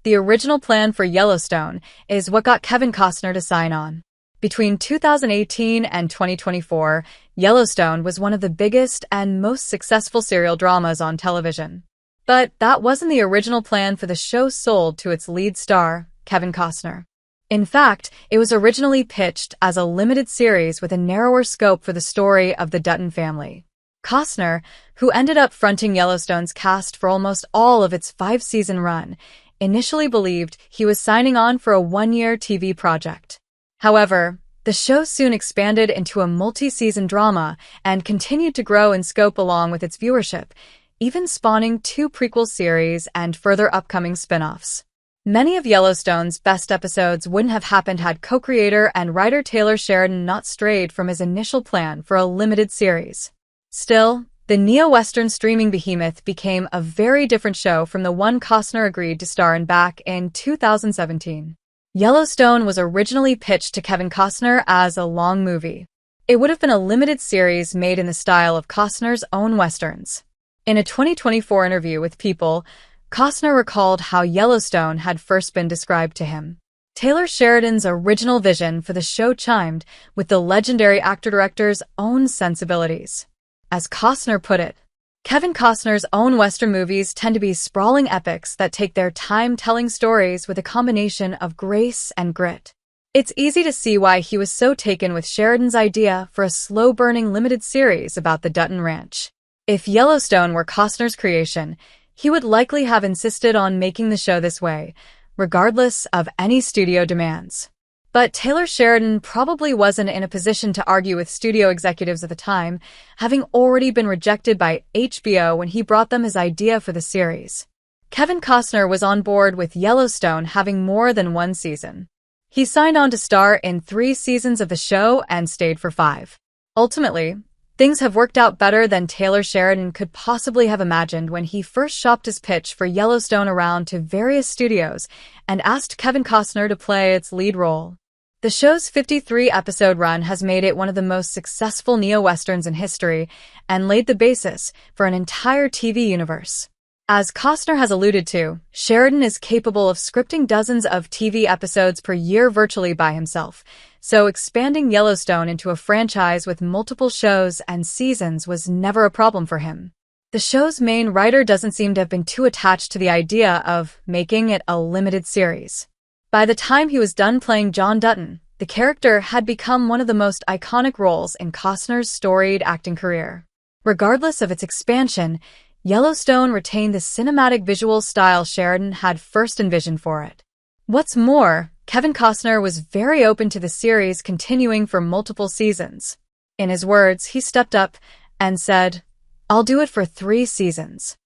The original plan for Yellowstone is what got Kevin Costner to sign on. Between 2018 and 2024, Yellowstone was one of the biggest and most successful serial dramas on television. But that wasn't the original plan for the show sold to its lead star, Kevin Costner. In fact, it was originally pitched as a limited series with a narrower scope for the story of the Dutton family. Costner, who ended up fronting Yellowstone's cast for almost all of its 5-season run, initially believed he was signing on for a one-year TV project. However, the show soon expanded into a multi-season drama and continued to grow in scope along with its viewership, even spawning 2 prequel series and further upcoming spinoffs. Many of Yellowstone's best episodes wouldn't have happened had co-creator and writer Taylor Sheridan not strayed from his initial plan for a limited series. Still, the neo-Western streaming behemoth became a very different show from the one Costner agreed to star in back in 2017. Yellowstone was originally pitched to Kevin Costner as a long movie. It would have been a limited series made in the style of Costner's own westerns. In a 2024 interview with People, Costner recalled how Yellowstone had first been described to him. Taylor Sheridan's original vision for the show chimed with the legendary actor-director's own sensibilities. As Costner put it, Kevin Costner's own Western movies tend to be sprawling epics that take their time telling stories with a combination of grace and grit. It's easy to see why he was so taken with Sheridan's idea for a slow-burning limited series about the Dutton Ranch. If Yellowstone were Costner's creation, he would likely have insisted on making the show this way, regardless of any studio demands. But Taylor Sheridan probably wasn't in a position to argue with studio executives at the time, having already been rejected by HBO when he brought them his idea for the series. Kevin Costner was on board with Yellowstone having more than one season. He signed on to star in 3 seasons of the show and stayed for 5. Ultimately, things have worked out better than Taylor Sheridan could possibly have imagined when he first shopped his pitch for Yellowstone around to various studios and asked Kevin Costner to play its lead role. The show's 53-episode run has made it one of the most successful neo-westerns in history and laid the basis for an entire TV universe. As Costner has alluded to, Sheridan is capable of scripting dozens of TV episodes per year virtually by himself, so expanding Yellowstone into a franchise with multiple shows and seasons was never a problem for him. The show's main writer doesn't seem to have been too attached to the idea of making it a limited series. By the time he was done playing John Dutton, the character had become one of the most iconic roles in Costner's storied acting career. Regardless of its expansion, Yellowstone retained the cinematic visual style Sheridan had first envisioned for it. What's more, Kevin Costner was very open to the series continuing for multiple seasons. In his words, he stepped up and said, "I'll do it for 3 seasons."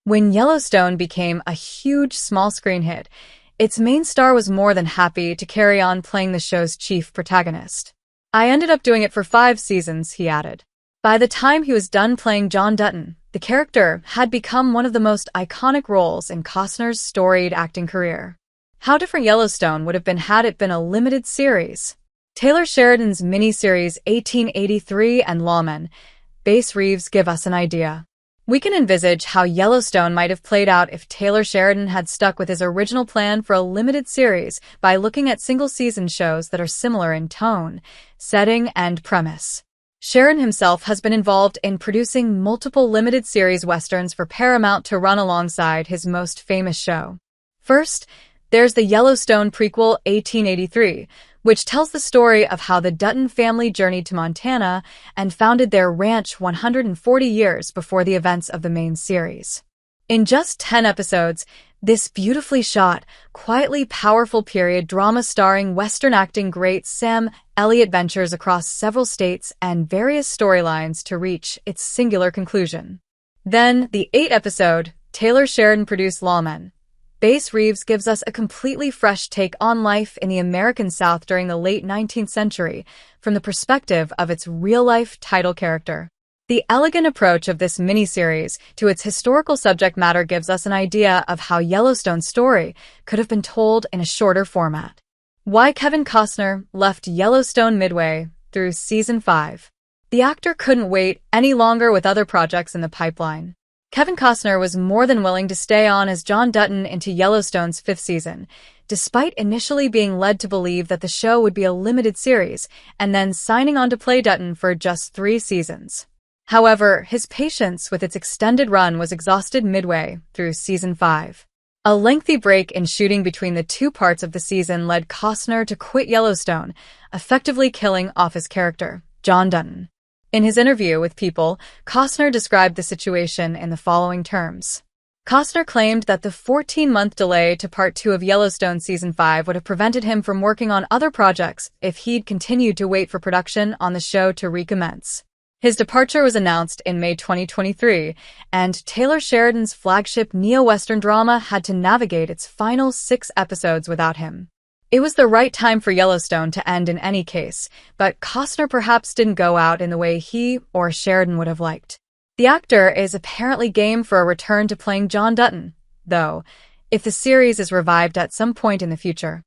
When Yellowstone became a huge small-screen hit, its main star was more than happy to carry on playing the show's chief protagonist. "I ended up doing it for 5 seasons," he added. By the time he was done playing John Dutton, the character had become one of the most iconic roles in Costner's storied acting career. How different Yellowstone would have been had it been a limited series. Taylor Sheridan's miniseries 1883 and Lawmen, Bass Reeves give us an idea. We can envisage how Yellowstone might have played out if Taylor Sheridan had stuck with his original plan for a limited series by looking at single-season shows that are similar in tone, setting, and premise. Sheridan himself has been involved in producing multiple limited series westerns for Paramount to run alongside his most famous show. First, there's the Yellowstone prequel 1883, which tells the story of how the Dutton family journeyed to Montana and founded their ranch 140 years before the events of the main series. In just 10 episodes, this beautifully shot, quietly powerful period drama starring Western acting great Sam Elliott ventures across several states and various storylines to reach its singular conclusion. Then, the 8-episode, Taylor Sheridan-produced Lawmen, Bass Reeves gives us a completely fresh take on life in the American South during the late 19th century from the perspective of its real-life title character. The elegant approach of this miniseries to its historical subject matter gives us an idea of how Yellowstone's story could have been told in a shorter format. Why Kevin Costner left Yellowstone midway through Season 5. The actor couldn't wait any longer with other projects in the pipeline. Kevin Costner was more than willing to stay on as John Dutton into Yellowstone's fifth season, despite initially being led to believe that the show would be a limited series, and then signing on to play Dutton for just 3 seasons. However, his patience with its extended run was exhausted midway through season 5. A lengthy break in shooting between the 2 parts of the season led Costner to quit Yellowstone, effectively killing off his character, John Dutton. In his interview with People, Costner described the situation in the following terms. Costner claimed that the 14-month delay to Part 2 of Yellowstone Season 5 would have prevented him from working on other projects if he'd continued to wait for production on the show to recommence. His departure was announced in May 2023, and Taylor Sheridan's flagship neo-Western drama had to navigate its final 6 episodes without him. It was the right time for Yellowstone to end in any case, but Costner perhaps didn't go out in the way he or Sheridan would have liked. The actor is apparently game for a return to playing John Dutton, though, if the series is revived at some point in the future.